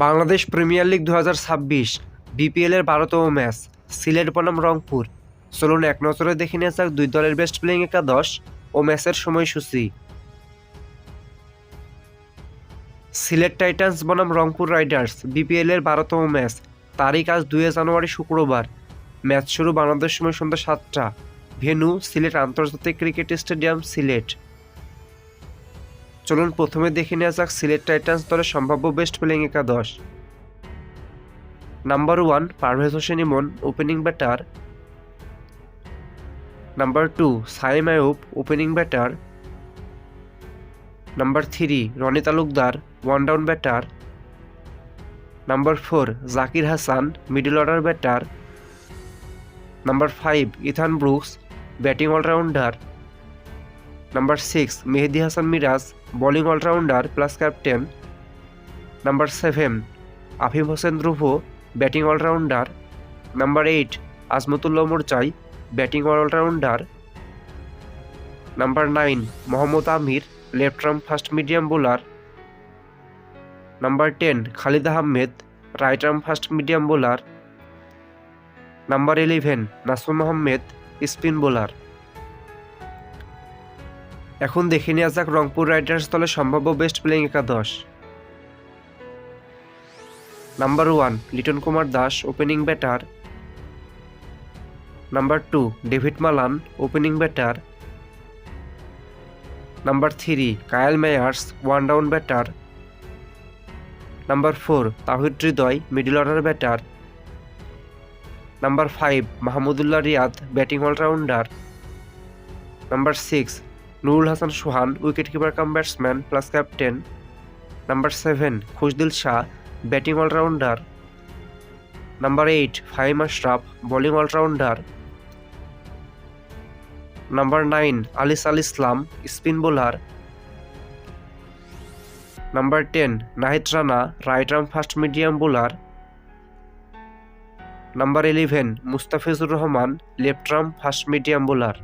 Bangladesh premier league ২০২৬ বিপিএলের ১২তম match Sylhet বনাম রংপুর। চলুন এক নজরে দেখে নেওয়া যাক দুই দলের বেস্ট প্লেয়িং একাদশ ও ম্যাচের সময়সূচি। সিলেট টাইটান্স বনাম রংপুর রাইডার্স বিপিএলের ১২তম ম্যাচ, তারিখ আজ ২ জানুয়ারি শুক্রবার। ম্যাচ শুরু বাংলাদেশ সময় সন্ধ্যা ৭টা। ভেন্যু সিলেট আন্তর্জাতিক ক্রিকেট স্টেডিয়াম, সিলেট। চলুন প্রথমে দেখে নেওয়া যাক সিলেট টাইটান্স দলের সম্ভাব্য বেস্ট প্লেয়িং একাদশ। Number 1 Parvez Hossain Emon, opening batter. Number 2 Saim Ayub, opening batter. Number 3 Rony Talukdar, one down batter. Number 4 Zakir Hasan, middle order batter. Number 5 Ethan Brooks, batting allrounder. Number 6 Mehedi Hasan Miraz, bowling allrounder plus captain. Number 7 Afif Hossain Dhruba, batting allrounder. Number 8 Azmatullah Omarzai, batting allrounder. Number 9 Mohammad Amir, left arm fast medium bowler. Number 10 Khaled Ahmed, right arm fast medium bowler. Number 11 Nasum Ahmed, spin bowler. এখন দেখে নেওয়া যাক Rangpur riders দলের সম্ভাব্য best playing একাদশ। Number 1 Liton Kumar Das, opening batter. Number 2 David Malan, opening batter. Number 3 Kyle Mayers, one down batter. Number 4 Towhid Hridoy, middle order batter. Number 5 Mahmudullah Riyad, batting allrounder. Number 6 Nurul Hasan Sohan, wicket keeper cum batsman plus captain. Number 7 Khushdil Shah, batting allrounder. Number 8 Faheem Ashraf, bowling allrounder. Number 9 Alis Al Islam, spin bowler. Number 10 Nahid Rana, right arm fast medium bowler. Number 11 Mustafizur Rahman, left arm fast medium bowler.